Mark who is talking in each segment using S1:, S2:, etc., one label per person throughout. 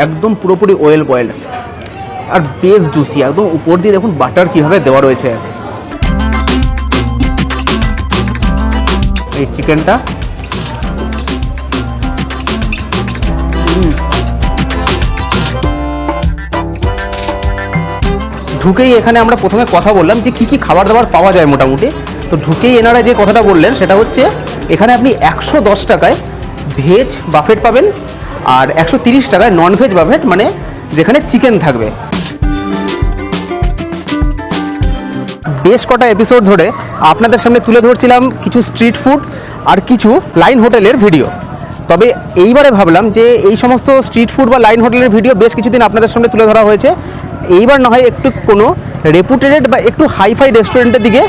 S1: একদম পুরোপুরি well boiled আর বেশ জুসি, একদম উপর দিয়ে দেখুন বাটার কিভাবে দেওয়া রয়েছে। এই চিকেনটা ঢুকেই এখানে আমরা প্রথমে কথা বললাম যে কি কি খাবার দাবার পাওয়া যায় মোটামুটি। তো ঢুকেই এনারা যে কথাটা বললেন সেটা হচ্ছে এখানে আপনি 110 টাকায় ভেজ বাফেট পাবেন আর 130 টাকায় নন ভেজ বাফেট, মানে যেখানে চিকেন থাকবে। বেশ কটা এপিসোড ধরে আপনাদের সামনে তুলে ধরছিলাম কিছু স্ট্রিট ফুড আর কিছু লাইন হোটেলের ভিডিও। তবে এইবারে ভাবলাম যে এই সমস্ত স্ট্রিট ফুড বা লাইন হোটেলের ভিডিও বেশ কিছুদিন আপনাদের সামনে তুলে ধরা হয়েছে, এইবার না হয় একটু কোনো রেপুটেড বা একটু হাইফাই রেস্টুরেন্টের দিকে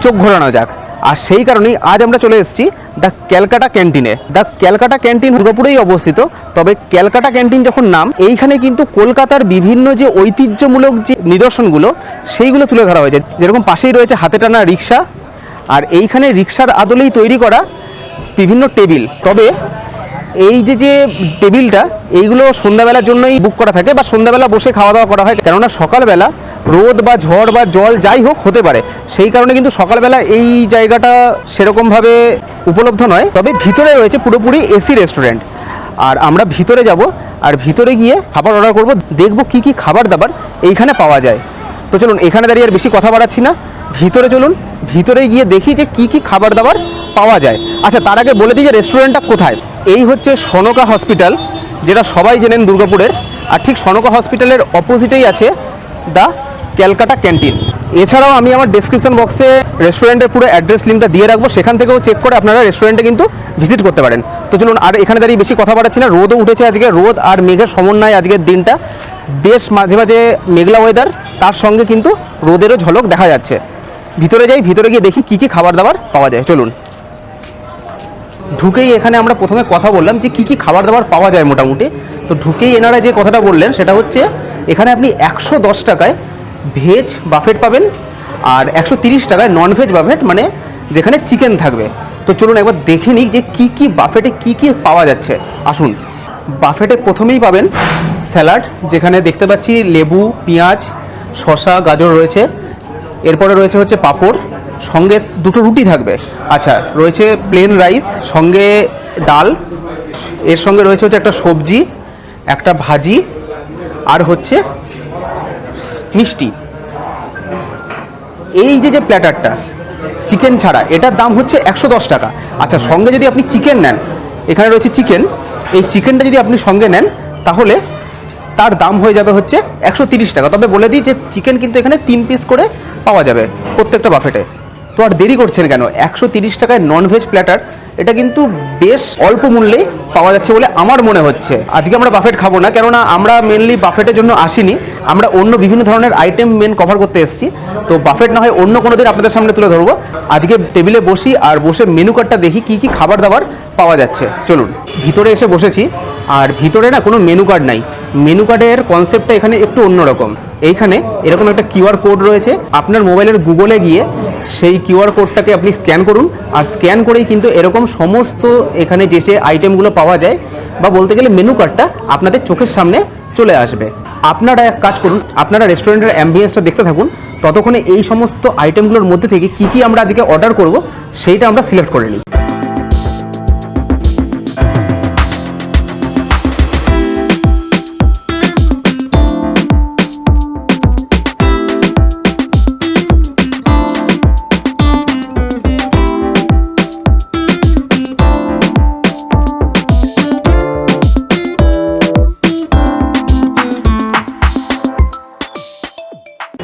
S1: চোখ ঘোরানো যাক। আর সেই কারণেই আজ আমরা চলে এসেছি দ্য ক্যালকাটা ক্যান্টিনে। দ্য ক্যালকাটা ক্যান্টিন দুর্গাপুরেই অবস্থিত। তবে ক্যালকাটা ক্যান্টিন যখন নাম, এইখানে কিন্তু কলকাতার বিভিন্ন যে ঐতিহ্যমূলক যে নিদর্শনগুলো সেইগুলো তুলে ধরা হয়েছে। যেরকম পাশেই রয়েছে হাতে টানা রিক্সা, আর এইখানে রিক্সার আদলেই তৈরি করা বিভিন্ন টেবিল। তবে এই যে টেবিলটা এইগুলো সন্ধ্যাবেলার জন্যই বুক করা থাকে বা সন্ধ্যাবেলা বসে খাওয়া দাওয়া করা হয়, কেননা সকালবেলা রোদ বা ঝড় বা জল যাই হোক হতে পারে, সেই কারণে কিন্তু সকালবেলা এই জায়গাটা সেরকমভাবে উপলব্ধ নয়। তবে ভিতরে রয়েছে পুরোপুরি এসি রেস্টুরেন্ট, আর আমরা ভিতরে যাব আর ভিতরে গিয়ে খাবার অর্ডার করব, দেখব কি কি খাবার দাবার এইখানে পাওয়া যায়। তো চলুন, এখানে দাঁড়িয়ে আর বেশি কথা বাড়াচ্ছি না, ভিতরে চলুন, ভিতরে গিয়ে দেখি যে কি কি খাবার দাবার পাওয়া যায়। আচ্ছা, তার আগে বলে দিই যে রেস্টুরেন্টটা কোথায়। এই হচ্ছে সনকা হসপিটাল, যেটা সবাই জেনেন দুর্গাপুরের, আর ঠিক সনকা হসপিটালের অপোজিটেই আছে দ্য ক্যালকাটা ক্যান্টিন। এছাড়াও আমি আমার ডেসক্রিপশন বক্সে রেস্টুরেন্টের পুরো অ্যাড্রেস লিঙ্কটা দিয়ে রাখবো, সেখান থেকেও চেক করে আপনারা রেস্টুরেন্টে কিন্তু ভিজিট করতে পারেন। তো চলুন, আর এখানে দাঁড়িয়ে বেশি কথা বাড়াচ্ছি না, রোদও উঠেছে আজকে, রোদ আর মেঘের সমন্বয়ে আজকের দিনটা বেশ মাঝে মাঝে মেঘলা ওয়েদার, তার সঙ্গে কিন্তু রোদেরও ঝলক দেখা যাচ্ছে। ভিতরে যাই, ভিতরে গিয়ে দেখি কি কি খাবার দাবার পাওয়া যায়। চলুন। ঢুকেই এখানে আমরা প্রথমে কথা বললাম যে কি কি খাবার দাবার পাওয়া যায় মোটামুটি। তো ঢুকেই এনারা যে কথাটা বললেন সেটা হচ্ছে এখানে আপনি 110 টাকায় ভেজ বাফেট পাবেন আর 130 টাকায় নন ভেজ বাফেট, মানে যেখানে চিকেন থাকবে। তো চলুন একবার দেখে নিই যে কি কি বাফেটে কি কি পাওয়া যাচ্ছে। আসুন, বাফেটে প্রথমেই পাবেন স্যালাড, যেখানে দেখতে পাচ্ছি লেবু, পেঁয়াজ, শসা, গাজর রয়েছে। এরপরে রয়েছে হচ্ছে পাঁপড়, সঙ্গে দুটো রুটি থাকবে। আচ্ছা, রয়েছে প্লেন রাইস, সঙ্গে ডাল, এর সঙ্গে রয়েছে হচ্ছে একটা সবজি, একটা ভাজি, আর হচ্ছে মিষ্টি। এই যে প্ল্যাটারটা চিকেন ছাড়া, এটার দাম হচ্ছে 110 টাকা। আচ্ছা, সঙ্গে যদি আপনি চিকেন নেন, এখানে রয়েছে চিকেন, এই চিকেনটা যদি আপনি সঙ্গে নেন তাহলে তার দাম হয়ে যাবে হচ্ছে 130 টাকা। তবে বলে দিই যে চিকেন কিন্তু এখানে 3 পিস করে পাওয়া যাবে প্রত্যেকটা বাফেটে। তো আর দেরি করছেন কেন, 130 টাকায় নন ভেজ প্ল্যাটার, এটা কিন্তু বেশ অল্প মূল্যে পাওয়া যাচ্ছে বলে আমার মনে হচ্ছে। আজকে আমরা বাফেট খাবো না, কেননা আমরা মেনলি বাফেটের জন্য আসিনি, আমরা অন্য বিভিন্ন ধরনের আইটেম মেন কভার করতে এসেছি। তো বাফেট না হয় অন্য কোনো দিন আপনাদের সামনে তুলে ধরবো। আজকে টেবিলে বসি আর বসে মেনু কার্ডটা দেখি কি কি খাবার দাবার পাওয়া যাচ্ছে। চলুন, ভিতরে এসে বসেছি, আর ভিতরে না কোনো মেনু কার্ড নাই। মেনু কার্ডের কনসেপ্টটা এখানে একটু অন্যরকম। এইখানে এরকম একটা কিউআর কোড রয়েছে, আপনার মোবাইলের গুগলে গিয়ে সেই কিউআর কোডটাকে আপনি স্ক্যান করুন, আর স্ক্যান করেই কিন্তু এরকম সমস্ত এখানে যে আইটেমগুলো পাওয়া যায় বা বলতে গেলে মেনু কার্ডটা আপনাদের চোখের সামনে চলে আসবে। আপনারা এক কাজ করুন, আপনারা রেস্টুরেন্টের অ্যাম্বিয়েন্সটা দেখতে থাকুন, ততক্ষণে এই সমস্ত আইটেমগুলোর মধ্যে থেকে কি কি আমরা আজকে অর্ডার করব সেইটা আমরা সিলেক্ট করে নিই।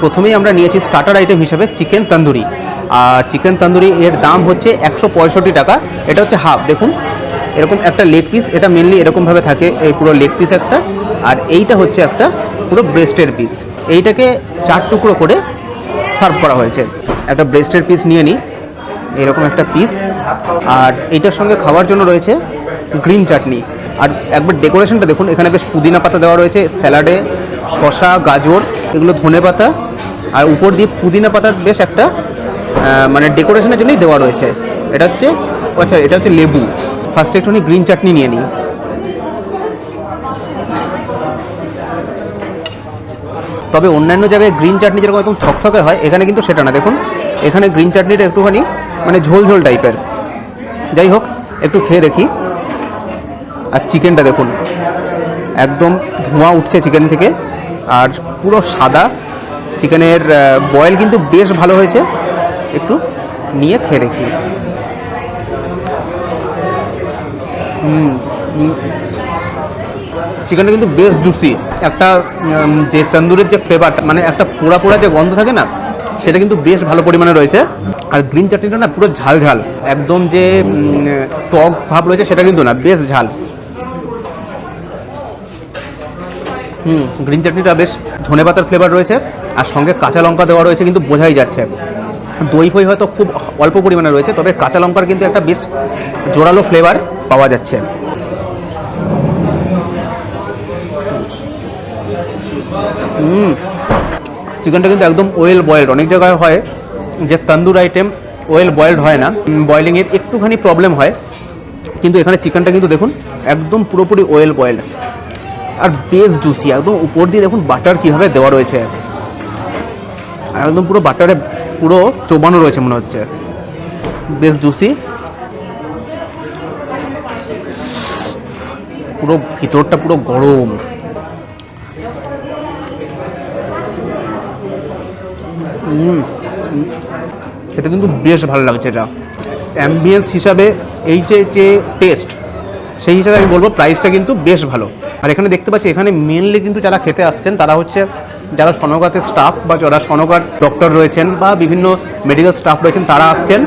S1: প্রথমেই আমরা নিয়েছি স্টার্টার আইটেম হিসেবে চিকেন তন্দুরি, আর চিকেন তন্দুরি এর দাম হচ্ছে 165 টাকা। এটা হচ্ছে হাফ, দেখুন এরকম একটা লেগ পিস, এটা মেনলি এরকমভাবে থাকে, এই পুরো লেগ পিস একটা, আর এইটা হচ্ছে একটা পুরো ব্রেস্টের পিস। এইটাকে 4 টুকরো করে সার্ভ করা হয়েছে। একটা ব্রেস্টের পিস নিয়ে নিই, এরকম একটা পিস। আর এইটার সঙ্গে খাওয়ার জন্য রয়েছে গ্রিন চাটনি, আর একবার ডেকোরেশনটা দেখুন, এখানে বেশ পুদিনা পাতা দেওয়া রয়েছে, স্যালাডে শসা, গাজর, এগুলো ধনে পাতা, আর উপর দিয়ে পুদিনা পাতার বেশ একটা মানে ডেকোরেশনের জন্যই দেওয়া রয়েছে। এটা হচ্ছে, আচ্ছা এটা হচ্ছে লেবু। ফার্স্টে একটুখানি গ্রিন চাটনি নিয়ে নিই। তবে অন্যান্য জায়গায় গ্রিন চাটনি যেরকম একদম থকথকে হয়, এখানে কিন্তু সেটা না। দেখুন এখানে গ্রিন চাটনিটা একটুখানি মানে ঝোল ঝোল টাইপের। যাই হোক, একটু খেয়ে দেখি। আর চিকেনটা দেখুন, একদম ধোঁয়া উঠছে চিকেন থেকে, আর পুরো সাদা। চিকেনের বয়েল কিন্তু বেশ ভালো হয়েছে। একটু নিয়ে খেয়ে দেখি। চিকেনটা কিন্তু বেশ জুসি। একটা যে তন্দুরের যে ফ্লেভারটা, মানে একটা পোড়া পোড়া যে গন্ধ থাকে না, সেটা কিন্তু বেশ ভালো পরিমাণে রয়েছে। আর গ্রিন চাটনিটা না পুরো ঝাল ঝাল, একদম যে টক ভাব রয়েছে সেটা কিন্তু না, বেশ ঝাল। গ্রিন চাটনিটা বেশ ধনেপাতার ফ্লেভার রয়েছে, আর সঙ্গে কাঁচা লঙ্কা দেওয়া রয়েছে, কিন্তু বোঝাই যাচ্ছে। দই ফই হয়তো খুব অল্প পরিমাণে রয়েছে, তবে কাঁচা লঙ্কার কিন্তু একটা বেশ জোরালো ফ্লেভার পাওয়া যাচ্ছে। চিকেনটা কিন্তু একদম ওয়েল বয়েলড। অনেক জায়গায় হয় যে তন্দুর আইটেম ওয়েল বয়েলড হয় না, বয়েলিংয়ের একটুখানি প্রবলেম হয়, কিন্তু এখানে চিকেনটা কিন্তু দেখুন একদম পুরোপুরি ওয়েল বয়েলড আর বেশ জুসি। একদম উপর দিয়ে দেখুন বাটার কীভাবে দেওয়া রয়েছে, একদম পুরো বাটারে পুরো চোবানো রয়েছে মনে হচ্ছে, বেশ জুসি। পুরো ভিতরটা পুরো গরম। খেতে কিন্তু বেশ ভালো লাগছে। এটা অ্যাম্বিয়েন্স হিসাবে এই যে টেস্ট, সেই হিসাবে আমি বলবো প্রাইসটা কিন্তু বেশ ভালো। আর এখানে দেখতে পাচ্ছি, এখানে মেনলি কিন্তু যারা খেতে আসছেন তারা হচ্ছে যারা সনগাতের স্টাফ বা যারা সনগার ডক্টর রয়েছেন বা বিভিন্ন মেডিকেল স্টাফ রয়েছেন তারা আসছেন,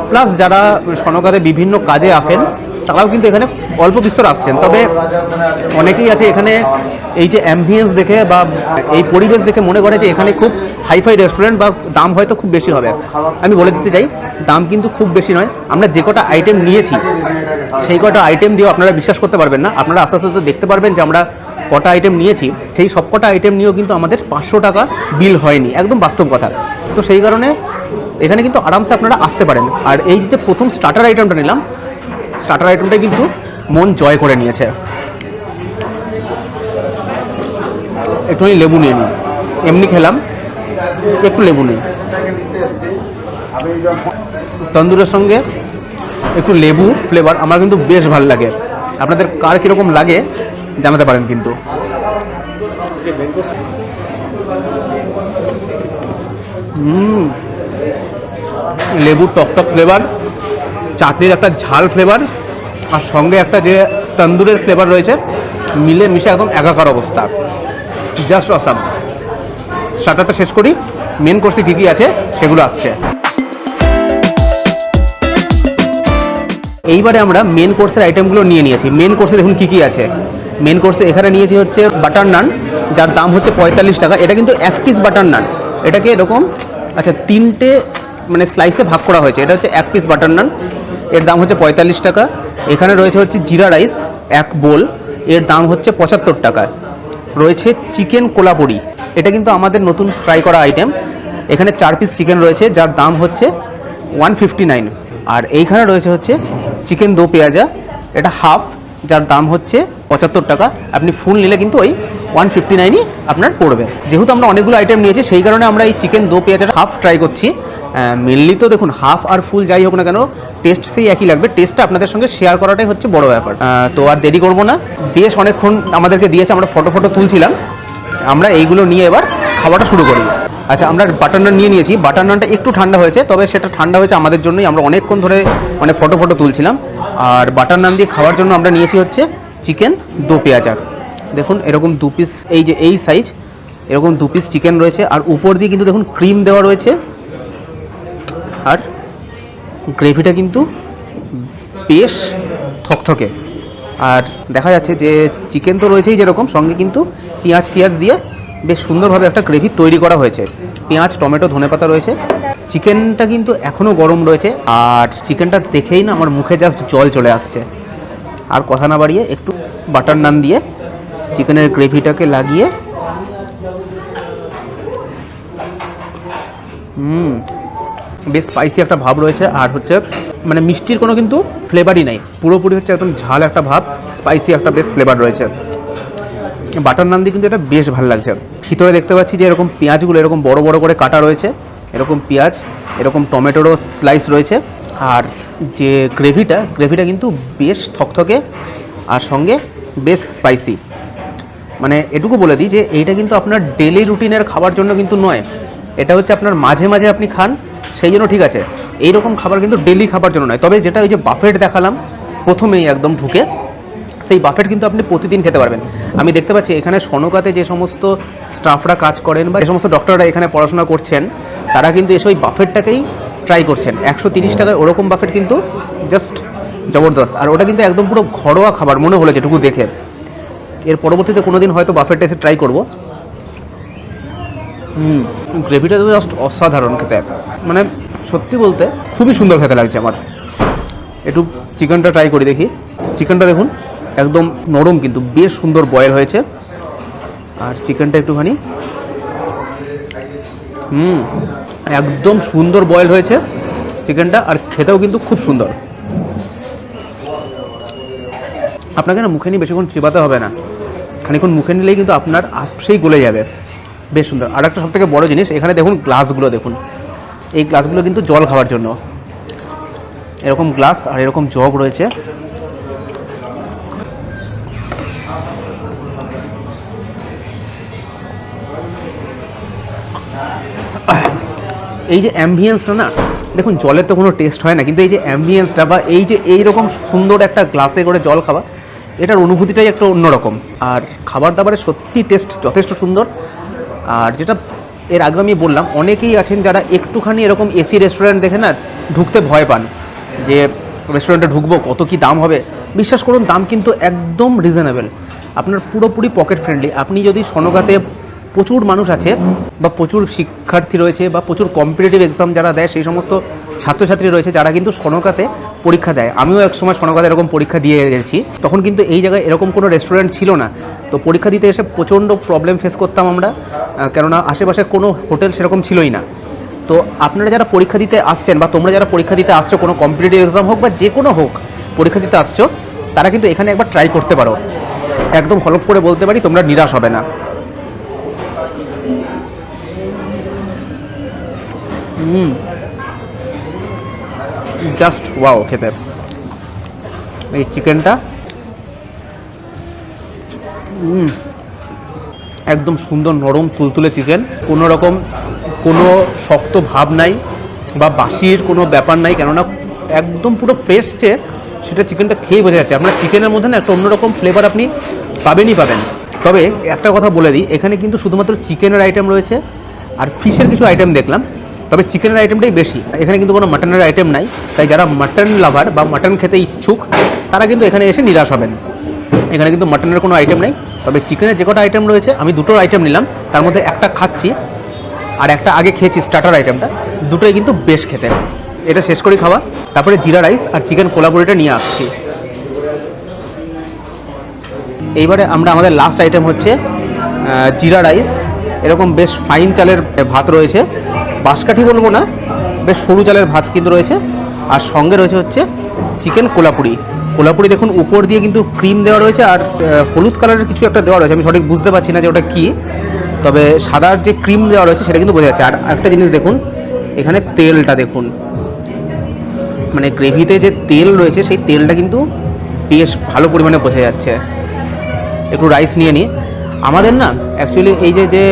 S1: প্লাস যারা সনগাতে বিভিন্ন কাজে আসেন তারাও কিন্তু এখানে অল্প বিস্তর আসছেন। তবে অনেকেই আছে এখানে এই যে অ্যাম্বিয়েন্স দেখে বা এই পরিবেশ দেখে মনে করে যে এখানে খুব হাইফাই রেস্টুরেন্ট বা দাম হয়তো খুব বেশি হবে। আমি বলে দিতে চাই, দাম কিন্তু খুব বেশি নয়। আমরা যে কটা আইটেম নিয়েছি সেই কটা আইটেম দিয়েও আপনারা বিশ্বাস করতে পারবেন না। আপনারা আস্তে আস্তে দেখতে পারবেন যে আমরা কটা আইটেম নিয়েছি, সেই সব কটা আইটেম নিয়েও কিন্তু আমাদের 500 টাকা বিল হয়নি, একদম বাস্তব কথা। তো সেই কারণে এখানে কিন্তু আরামসে আপনারা আসতে পারেন। আর এই যে প্রথম স্টার্টার আইটেমটা নিলাম, স্টার্টার আইটেমটাই কিন্তু মন জয় করে নিয়েছে। একটুখানি লেবু নিয়ে নিই, এমনি খেলাম, একটু লেবু নিই। তন্দুরের সঙ্গে একটু লেবু ফ্লেভার আমার কিন্তু বেশ ভালো লাগে। আপনাদের কার কীরকম লাগে জানাতে পারেন কিন্তু। লেবুর টকটক ফ্লেভার, চাটনির একটা ঝাল ফ্লেভার, আর সঙ্গে একটা যে তন্দুরের ফ্লেভার রয়েছে, মিলে মিশে একদম একাকার অবস্থা, জাস্ট অসাম। স্টার্টারটা শেষ করি, মেন কোর্সে কী কী আছে সেগুলো আসছে। এইবারে আমরা মেন কোর্সের আইটেমগুলো নিয়ে নিয়েছি। মেন কোর্সে দেখুন কী কী আছে। মেন কোর্সে এখানে নিয়েছি হচ্ছে বাটার নান, যার দাম হচ্ছে 45 টাকা। এটা কিন্তু 1 পিস বাটার নান, এটাকে এরকম আচ্ছা 3টে মানে স্লাইসে ভাগ করা হয়েছে। এটা হচ্ছে 1 পিস বাটার নান, এর দাম হচ্ছে 45 টাকা। এখানে রয়েছে হচ্ছে জিরা রাইস 1 বোল, এর দাম হচ্ছে 75 টাকা। রয়েছে চিকেন কোলাপুরি, এটা কিন্তু আমাদের নতুন ট্রাই করা আইটেম। এখানে 4 পিস চিকেন রয়েছে, যার দাম হচ্ছে 159। আর এইখানে রয়েছে হচ্ছে চিকেন দো পেঁয়াজা, এটা হাফ, যার দাম হচ্ছে 75 টাকা। আপনি ফুল নিলে কিন্তু ওই 159ই আপনার পড়বে। যেহেতু আমরা অনেকগুলো আইটেম নিয়েছি, সেই কারণে আমরা এই চিকেন দো পেঁয়াজাটা হাফ ট্রাই করছি। মেনলি তো দেখুন হাফ আর ফুল যাই হোক না কেন, টেস্ট সেই একই লাগবে। টেস্টটা আপনাদের সঙ্গে শেয়ার করাটাই হচ্ছে বড় ব্যাপার। তো আর দেরি করবো না, বেশ অনেকক্ষণ আমাদেরকে দিয়েছে, আমরা ফটো তুলছিলাম। আমরা এইগুলো নিয়ে এবার খাওয়াটা শুরু করি। আচ্ছা, আমরা বাটার নান নিয়ে নিয়েছি। বাটার নানটা একটু ঠান্ডা হয়েছে, তবে সেটা ঠান্ডা হয়েছে আমাদের জন্যই। আমরা অনেকক্ষণ ধরে মানে ফটো তুলছিলাম। আর বাটার নান দিয়ে খাওয়ার জন্য আমরা নিয়েছি হচ্ছে চিকেন দো পেঁয়াজা। দেখুন এরকম 2 পিস, এই যে এই সাইজ, এরকম 2 পিস চিকেন রয়েছে। আর উপর দিয়ে কিন্তু দেখুন ক্রিম দেওয়া রয়েছে, আর গ্রেভিটা কিন্তু বেশ থকথকে। আর দেখা যাচ্ছে যে চিকেন তো রয়েছেই যেরকম, সঙ্গে কিন্তু পেঁয়াজ দিয়ে বেশ সুন্দরভাবে একটা গ্রেভি তৈরি করা হয়েছে। পেঁয়াজ, টমেটো, ধনেপাতা রয়েছে। চিকেনটা কিন্তু এখনও গরম রয়েছে, আর চিকেনটা দেখেই না আমার মুখে জাস্ট জল চলে আসছে। আর কথা না বাড়িয়ে একটু বাটার নান দিয়ে চিকেনের গ্রেভিটাকে লাগিয়ে বেশ স্পাইসি একটা ভাব রয়েছে। আর হচ্ছে মানে মিষ্টির কোনো কিন্তু ফ্লেভারই নাই, পুরোপুরি হচ্ছে একদম ঝাল একটা ভাব, স্পাইসি একটা বেশ ফ্লেভার রয়েছে। বাটার নান দিয়ে কিন্তু এটা বেশ ভালো লাগছে। ভিতরে দেখতে পাচ্ছি যে এরকম পেঁয়াজগুলো এরকম বড় বড় করে কাটা রয়েছে, এরকম পেঁয়াজ, এরকম টমেটোরও স্লাইস রয়েছে। আর যে গ্রেভিটা কিন্তু বেশ থকথকে আর সঙ্গে বেশ স্পাইসি। মানে এটুকু বলে দিই যে এইটা কিন্তু আপনার ডেলি রুটিনের খাবার জন্য কিন্তু নয়, এটা হচ্ছে আপনার মাঝে মাঝে আপনি খান সেই জন্য ঠিক আছে। এইরকম খাবার কিন্তু ডেলি খাবার জন্য নয়। তবে যেটা ওই যে বাফেট দেখালাম প্রথমেই একদম ঢুকে, সেই বাফেট কিন্তু আপনি প্রতিদিন খেতে পারবেন। আমি দেখতে পাচ্ছি এখানে সনকাতে যে সমস্ত স্টাফরা কাজ করেন বা যে সমস্ত ডক্টররা এখানে পড়াশোনা করছেন তারা কিন্তু এসে ওই বাফেটটাকেই ট্রাই করছেন। 130 টাকায় ওরকম বাফেট কিন্তু জাস্ট জবরদস্ত। আর ওটা কিন্তু একদম পুরো ঘরোয়া খাবার মনে হলো যেটুকু দেখে। এর পরবর্তীতে কোনো দিন হয়তো বাফেটটা এসে ট্রাই করবো। গ্রেভিটা তো জাস্ট অসাধারণ খেতে, মানে সত্যি বলতে খুবই সুন্দর খেতে লাগছে আমার। একটু চিকেনটা ট্রাই করি দেখি। চিকেনটা দেখুন একদম নরম কিন্তু বেশ সুন্দর বয়েল হয়েছে। আর চিকেনটা একটুখানি একদম সুন্দর বয়েল হয়েছে চিকেনটা, আর খেতেও কিন্তু খুব সুন্দর। আপনাকে না মুখে নিয়ে বেশিক্ষণ চিবাতে হবে না, খানিক্ষণ মুখে নিলেই কিন্তু আপনার আপসেই গলে যাবে। বেশ সুন্দর। আর একটা সবথেকে বড় জিনিস এখানে দেখুন, গ্লাসগুলো দেখুন, এই গ্লাসগুলো কিন্তু জল খাওয়ার জন্য এরকম গ্লাস আর এরকম জগ রয়েছে। এই যে অ্যাম্বিয়েন্সটা না দেখুন, জলের তো কোনো টেস্ট হয় না, কিন্তু এই যে অ্যাম্বিয়েন্সটা বা এই যে এইরকম সুন্দর একটা গ্লাসে করে জল খাওয়া, এটার অনুভূতিটাই একটা অন্যরকম। আর খাবার দাবারের সত্যি টেস্ট যথেষ্ট সুন্দর। আর যেটা এর আগে আমি বললাম, অনেকেই আছেন যারা একটুখানি এরকম এসি রেস্টুরেন্ট দেখে না ঢুকতে ভয় পান, যে রেস্টুরেন্টে ঢুকবো কত কি দাম হবে। বিশ্বাস করুন, দাম কিন্তু একদম রিজনেবল, আপনার পুরোপুরি পকেট ফ্রেন্ডলি। আপনি যদি সনকাতে প্রচুর মানুষ আছে বা প্রচুর শিক্ষার্থী রয়েছে বা প্রচুর কম্পিটিটিভ এক্সাম যারা দেয় সেই সমস্ত ছাত্রছাত্রী রয়েছে যারা কিন্তু সনকাতে পরীক্ষা দেয়। আমিও এক সময় সনকাতে এরকম পরীক্ষা দিয়ে গেছি, তখন কিন্তু এই জায়গায় এরকম কোনো রেস্টুরেন্ট ছিল না। তো পরীক্ষা দিতে এসে প্রচণ্ড প্রবলেম ফেস করতাম আমরা, কেননা আশেপাশে কোনো হোটেল সেরকম ছিলই না। তো আপনারা যারা পরীক্ষা দিতে আসছেন বা তোমরা যারা পরীক্ষা দিতে আসছো, কোনো কম্পিটিটিভ এক্সাম হোক বা যে কোনো হোক পরীক্ষা দিতে আসছো, তারা কিন্তু এখানে একবার ট্রাই করতে পারো। একদম হলফ করে বলতে পারি তোমরা নিরাশ হবে না। জাস্ট ওয়াও খেতে। এই চিকেনটা একদম সুন্দর নরম তুলতুলে চিকেন, কোনো রকম কোনো শক্ত ভাব নাই বা বাসির কোনো ব্যাপার নাই, কেননা একদম পুরো ফ্রেশ যে সেটা চিকেনটা খেয়ে বোঝা যাচ্ছে। আপনার চিকেনের মধ্যে না একটা অন্যরকম ফ্লেভার আপনি পাবেনই পাবেন। তবে একটা কথা বলে দিই, এখানে কিন্তু শুধুমাত্র চিকেনের আইটেম রয়েছে আর ফিশের কিছু আইটেম দেখলাম, তবে চিকেনের আইটেমটাই বেশি। এখানে কিন্তু কোনো মাটনের আইটেম নাই, তাই যারা মাটন লাভার বা মাটন খেতে ইচ্ছুক তারা কিন্তু এখানে এসে নিরাশ হবেন। এখানে কিন্তু মাটনের কোনো আইটেম নেই, তবে চিকেনের যে কটা আইটেম রয়েছে আমি দুটো আইটেম নিলাম, তার মধ্যে একটা খাচ্ছি আর একটা আগে খেয়েছি স্টার্টার আইটেমটা, দুটোই কিন্তু বেশ খেতে। এটা শেষ করি খাওয়া, তারপরে জিরা রাইস আর চিকেন কোলাবুরিটা নিয়ে আসছি। এইবারে আমরা আমাদের লাস্ট আইটেম হচ্ছে জিরা রাইস। এরকম বেশ ফাইন চালের ভাত রয়েছে, বাঁশকাঠি বলবো না, বেশ সরু চালের ভাত কিন্তু রয়েছে। আর সঙ্গে রয়েছে হচ্ছে চিকেন কোলাপুরি। কোলাপুরি দেখুন উপর দিয়ে কিন্তু ক্রিম দেওয়া রয়েছে আর হলুদ কালারের কিছু একটা দেওয়া রয়েছে, আমি সঠিক বুঝতে পারছি না যে ওটা কী, তবে সাদার যে ক্রিম দেওয়া রয়েছে সেটা কিন্তু বোঝা যাচ্ছে। আর একটা জিনিস দেখুন, এখানে তেলটা দেখুন, মানে গ্রেভিতে যে তেল রয়েছে সেই তেলটা কিন্তু বেশ ভালো পরিমাণে বোঝা যাচ্ছে। একটু রাইস নিয়ে নিই। আমাদের না অ্যাকচুয়ালি এই যে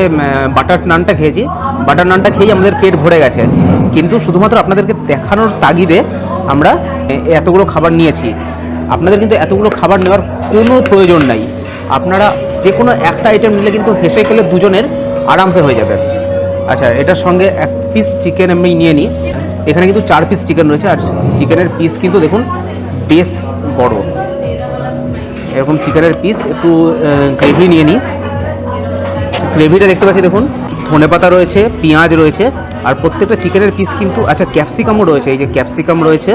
S1: বাটার নানটা খেয়েছি, বাটার নানটা খেয়েই আমাদের পেট ভরে গেছে, কিন্তু শুধুমাত্র আপনাদেরকে দেখানোর তাগিদে আমরা এতগুলো খাবার নিয়েছি। আপনাদের কিন্তু এতগুলো খাবার নেওয়ার কোনো প্রয়োজন নাই, আপনারা যে কোনো একটা আইটেম নিলে কিন্তু হেসে খেলে দুজনের আরামসে হয়ে যাবে। আচ্ছা, এটার সঙ্গে এক পিস চিকেন আমি নিয়ে নিই। এখানে কিন্তু 4 পিস চিকেন রয়েছে আর চিকেনের পিস কিন্তু দেখুন বেশ বড়। এরকম চিকেনের পিস, একটু গ্রেভি নিয়ে নিই। গ্রেভিটা দেখতে পাচ্ছি দেখুন, ধনেপাতা রয়েছে, পেঁয়াজ রয়েছে আর প্রত্যেকটা চিকেনের পিস কিন্তু, আচ্ছা ক্যাপসিকামও রয়েছে, এই যে ক্যাপসিকাম রয়েছে।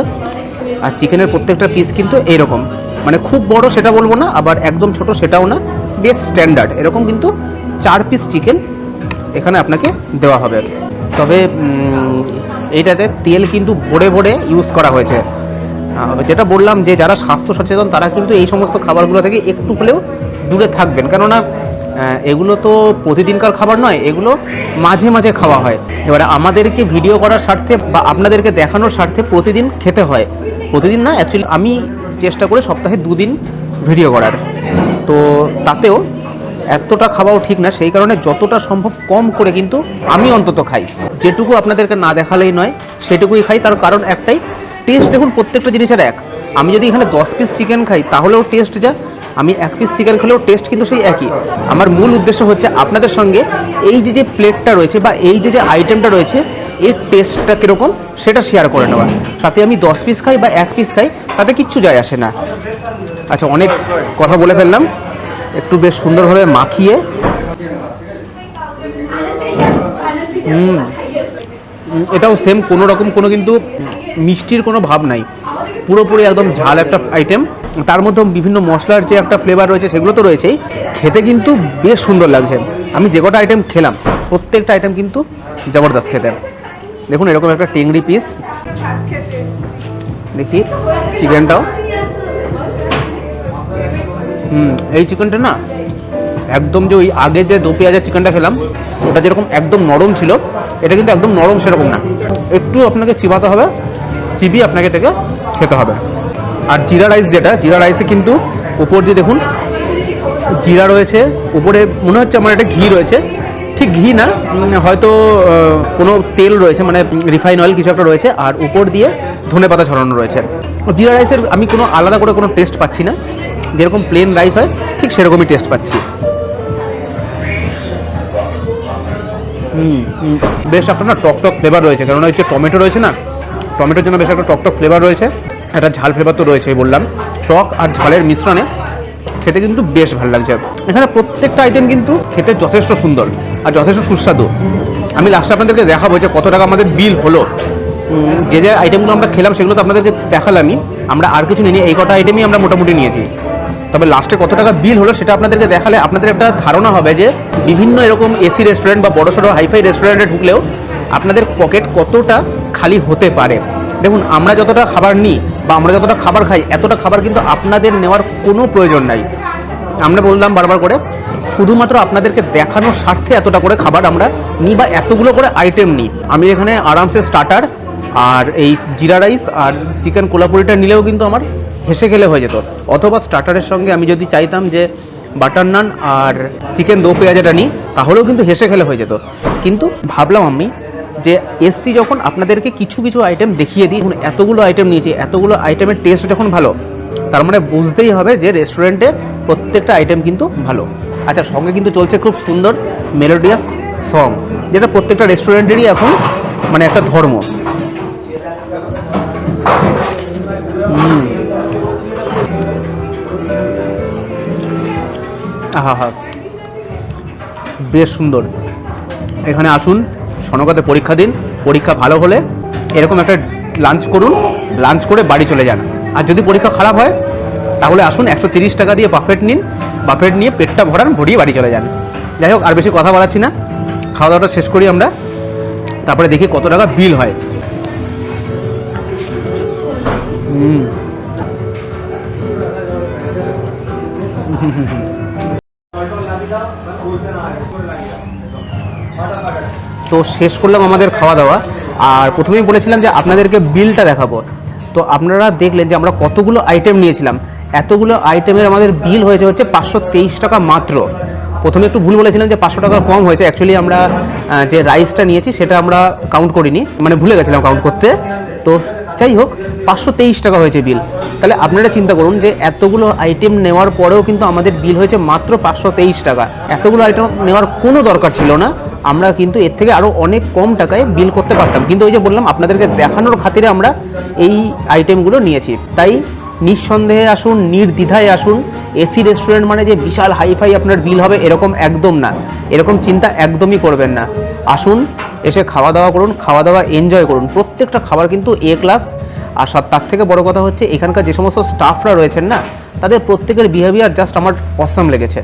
S1: আর চিকেনের প্রত্যেকটা পিস কিন্তু এইরকম, মানে খুব বড় সেটা বলবো না, আবার একদম ছোট সেটাও না, বেশ স্ট্যান্ডার্ড। এরকম কিন্তু 4 পিস চিকেন এখানে আপনাকে দেওয়া হবে। তবে এইটাতে তেল কিন্তু ভরে ভরে ইউজ করা হয়েছে। যেটা বললাম যে যারা স্বাস্থ্য সচেতন তারা কিন্তু এই সমস্ত খাবারগুলো থেকে একটু হলেও দূরে থাকবেন, কেননা এগুলো তো প্রতিদিনকার খাবার নয়, এগুলো মাঝে মাঝে খাওয়া হয়। এবারে আমাদেরকে ভিডিও করার স্বার্থে বা আপনাদেরকে দেখানোর স্বার্থে প্রতিদিন খেতে হয়। প্রতিদিন না, অ্যাকচুয়ালি আমি চেষ্টা করি সপ্তাহে 2 দিন ভিডিও করার, তো তাতেও এতটা খাওয়াও ঠিক না। সেই কারণে যতটা সম্ভব কম করে কিন্তু আমি অন্তত খাই। যেটুকু আপনাদেরকে না দেখালেই নয় সেটুকুই খাই। তার কারণ একটাই, টেস্ট দেখুন প্রত্যেকটা জিনিসের এক। আমি যদি এখানে 10 পিস চিকেন খাই তাহলেও টেস্ট যা, আমি 1 পিস চিকেন খেলেও টেস্ট কিন্তু সেই একই। আমার মূল উদ্দেশ্য হচ্ছে আপনাদের সঙ্গে এই যে প্লেটটা রয়েছে বা এই যে আইটেমটা রয়েছে এর টেস্টটা কীরকম সেটা শেয়ার করে নেওয়া। তাতে আমি 10 পিস খাই বা 1 পিস খাই তাতে কিচ্ছু যায় আসে না। আচ্ছা, অনেক কথা বলে ফেললাম, একটু বেশ সুন্দরভাবে মাখিয়ে এটাও সেম, কোনো রকম কোনো কিন্তু মিষ্টির কোনো ভাব নাই, পুরোপুরি একদম ঝাল একটা আইটেম। তার মধ্যে বিভিন্ন মশলার যে একটা ফ্লেভার রয়েছে সেগুলো তো রয়েছেই, খেতে কিন্তু বেশ সুন্দর লাগছে। আমি যে কটা আইটেম খেলাম প্রত্যেকটা আইটেম কিন্তু জবরদস্ত খেতে। দেখুন এরকম একটা টেংরি পিস, দেখি চিকেনটাও। এই চিকেনটা না একদম যে ওই আগে যে 2 পেঁয়াজের চিকেনটা খেলাম ওটা যেরকম একদম নরম ছিল, এটা কিন্তু একদম নরম সেরকম না, একটু আপনাকে চিবাতে হবে, চিবিয়ে আপনাকে এটাকে খেতে হবে। আর জিরা রাইস, যেটা জিরা রাইসে কিন্তু উপর দিয়ে দেখুন জিরা রয়েছে, উপরে মনে হচ্ছে আমার এটা ঘি রয়েছে, ঠিক ঘি না, হয়তো কোনো তেল রয়েছে, মানে রিফাইন অয়েল কিছু একটা রয়েছে, আর উপর দিয়ে ধনেপাতা ছড়ানো রয়েছে। জিরা রাইসের আমি কোনো আলাদা করে কোনো টেস্ট পাচ্ছি না, যেরকম প্লেন রাইস হয় ঠিক সেরকমই টেস্ট পাচ্ছি। বেশ একটা না টক ফ্লেভার রয়েছে, কারণ হচ্ছে টমেটো রয়েছে না, টমেটোর জন্য বেশ একটা টক ফ্লেভার রয়েছে, একটা ঝাল ফ্লেভার তো রয়েছেই বললাম। টক আর ঝালের মিশ্রণে খেতে কিন্তু বেশ ভালো লাগছে। এখানে প্রত্যেকটা আইটেম কিন্তু খেতে যথেষ্ট সুন্দর আর যথেষ্ট সুস্বাদু। আমি লাস্টে আপনাদেরকে দেখাবো যে কত টাকা আমাদের বিল হলো। যে আইটেমগুলো আমরা খেলাম সেগুলো তো আপনাদেরকে দেখালামই, আমরা আর কিছু নিয়ে এই কটা আইটেমই আমরা মোটামুটি নিয়েছি। তবে লাস্টে কত টাকা বিল হলো সেটা আপনাদেরকে দেখালে আপনাদের একটা ধারণা হবে যে বিভিন্ন এরকম এসি রেস্টুরেন্ট বা বড়সড় হাইফাই রেস্টুরেন্টে ঢুকলেও আপনাদের পকেট কতটা খালি হতে পারে। দেখুন আমরা যতটা খাবার নিই বা আমরা যতটা খাবার খাই এতটা খাবার কিন্তু আপনাদের নেওয়ার কোনো প্রয়োজন নাই। আমরা বললাম বারবার করে, শুধুমাত্র আপনাদেরকে দেখানোর স্বার্থে এতটা করে খাবার আমরা নিই বা এতগুলো করে আইটেম নিই। আমি এখানে আরামসে স্টার্টার আর এই জিরা রাইস আর চিকেন কোলাপুরিটা নিলেও কিন্তু আমার হেসে খেলে হয়ে যেত। অথবা স্টার্টারের সঙ্গে আমি যদি চাইতাম যে বাটার নান আর চিকেন 2 পেঁয়াজটা নিই তাহলেও কিন্তু হেসে খেলে হয়ে যেত। কিন্তু ভাবলাম আমি যে এসছি যখন আপনাদেরকে কিছু কিছু আইটেম দেখিয়ে দিই। এতগুলো আইটেম নিয়েছি, এতগুলো আইটেমের টেস্ট যখন ভালো, তার মানে বুঝতেই হবে যে রেস্টুরেন্টে প্রত্যেকটা আইটেম কিন্তু ভালো। আচ্ছা, সঙ্গে কিন্তু চলছে খুব সুন্দর মেলোডিয়াস সং, যেটা প্রত্যেকটা রেস্টুরেন্টেরই এখন মানে একটা ধর্ম। আহা, বেশ সুন্দর। এখানে আসুন, সনকাতে পরীক্ষা দিন, পরীক্ষা ভালো হলে এরকম একটা লাঞ্চ করুন, লাঞ্চ করে বাড়ি চলে যান। আর যদি পরীক্ষা খারাপ হয় তাহলে আসুন 130 টাকা দিয়ে বাফেট নিন, বাফেট নিয়ে পেটটা ভরিয়ে বাড়ি চলে যান। যাই হোক, আর বেশি কথা বলাচ্ছি না, খাওয়া দাওয়াটা শেষ করি আমরা, তারপরে দেখি কত টাকা বিল হয়। তো শেষ করলাম আমাদের খাওয়া দাওয়া, আর প্রথমেই বলেছিলাম যে আপনাদেরকে বিলটা দেখাবো। তো আপনারা দেখলেন যে আমরা কতগুলো আইটেম নিয়েছিলাম, এতগুলো আইটেমের আমাদের বিল হয়েছে হচ্ছে 523 টাকা মাত্র। প্রথমে একটু ভুল বলেছিলাম যে 500 টাকা কম হয়েছে, অ্যাকচুয়ালি আমরা যে রাইসটা নিয়েছি সেটা আমরা কাউন্ট করিনি, মানে ভুলে গেছিলাম কাউন্ট করতে। তো যাই হোক, 523 টাকা হয়েছে বিল। তাহলে আপনারা চিন্তা করুন যে এতগুলো আইটেম নেওয়ার পরেও কিন্তু আমাদের বিল হয়েছে মাত্র 523 টাকা। এতগুলো আইটেম নেওয়ার কোনো দরকার ছিল না, আমরা কিন্তু এর থেকে আরও অনেক কম টাকায় বিল করতে পারতাম, কিন্তু ওই যে বললাম আপনাদেরকে দেখানোর খাতিরে আমরা এই আইটেমগুলো নিয়েছি। তাই নিঃসন্দেহে আসুন, নির্দ্বিধায় আসুন। এসি রেস্টুরেন্ট মানে যে বিশাল হাইফাই আপনার বিল হবে এরকম একদম না, এরকম চিন্তা একদমই করবেন না। আসুন, এসে খাওয়া দাওয়া করুন, খাওয়া দাওয়া এনজয় করুন। প্রত্যেকটা খাবার কিন্তু এ ক্লাস। আর তার থেকে বড় কথা হচ্ছে এখানকার যে সমস্ত স্টাফরা রয়েছেন না, তাদের প্রত্যেকের বিহেভিয়ার জাস্ট আমার অসাম লেগেছে।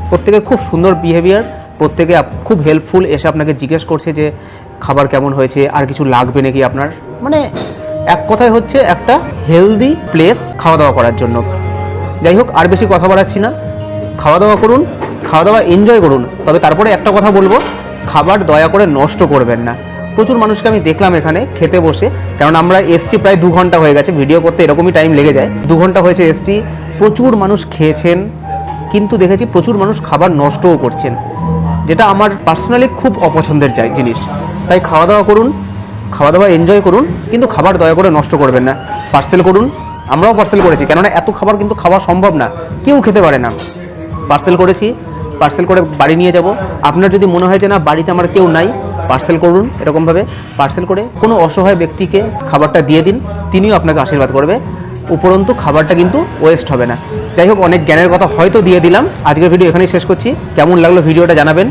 S1: প্রত্যেকের খুব সুন্দর বিহেভিয়ার, প্রত্যেকে খুব হেল্পফুল, এসে আপনাকে জিজ্ঞেস করছে যে খাবার কেমন হয়েছে, আর কিছু লাগবে নাকি আপনার। মানে এক কথায় হচ্ছে একটা হেলদি প্লেস খাওয়া দাওয়া করার জন্য। যাই হোক, আর বেশি কথা বাড়াচ্ছি না, খাওয়া দাওয়া করুন, খাওয়া দাওয়া এনজয় করুন, তবে তারপরে একটা কথা বলবো, খাবার দয়া করে নষ্ট করবেন না। প্রচুর মানুষকে আমি দেখলাম এখানে খেতে বসে, কারণ আমরা এসছি প্রায় 2 ঘন্টা হয়ে গেছে, ভিডিও করতে এরকমই টাইম লেগে যায়, 2 ঘন্টা হয়েছে এসছি, প্রচুর মানুষ খেয়েছেন, কিন্তু দেখেছি প্রচুর মানুষ খাবার নষ্টও করছেন, যেটা আমার পার্সোনালি খুব অপছন্দের জিনিস। তাই খাওয়া দাওয়া করুন, খাওয়া দাওয়া এনজয় করুন, কিন্তু খাবার দয়া করে নষ্ট করবেন না। পার্সেল করুন, আমরাও পার্সেল করেছি, কেননা এত খাবার কিন্তু খাওয়া সম্ভব না, কেউ খেতে পারে না। পার্সেল করেছি, পার্সেল করে বাড়ি নিয়ে যাব। আপনার যদি মনে হয় যে না বাড়িতে আমার কেউ নাই, পার্সেল করুন, এরকমভাবে পার্সেল করে কোনো অসহায় ব্যক্তিকে খাবারটা দিয়ে দিন, তিনিও আপনাকে আশীর্বাদ করবে। উপরন্তু খাবারটা কিন্তু ওয়েস্ট হবে না। যাই হোক, অনেক জ্ঞানের কথা হয়তো দিয়ে দিলাম। আজকের ভিডিও এখানেই শেষ করছি। কেমন লাগলো ভিডিওটা জানাবেন,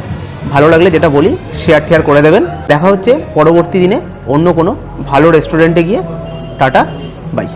S1: ভালো লাগলে যেটা বলি শেয়ার করে দেবেন। দেখা হচ্ছে পরবর্তী দিনে অন্য কোনো ভালো রেস্টুরেন্টে গিয়ে। Tata, by.